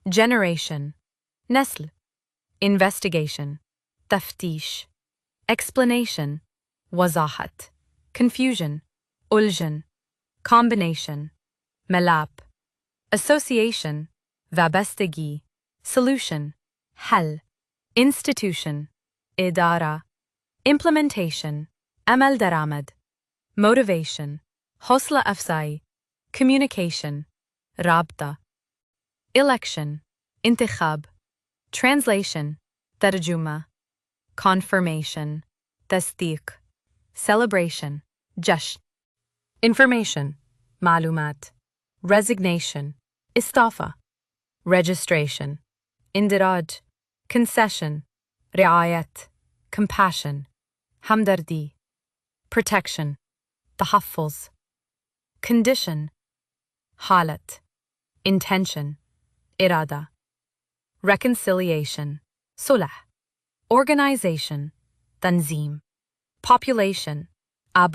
generation نسل investigation تفتيش explanation وضاحة confusion ألجن combination ملاب association وابستگی solution حل institution إدارة implementation عمل درآمد motivation حوصلة أفزاي communication رابطة election انتخاب translation ترجمة confirmation تصديق celebration جشن information معلومات resignation استعفاء registration اندراج concession رعاية compassion همدردي protection تحفظ condition حالة intention إرادة reconciliation صلح organization تنظيم population آباد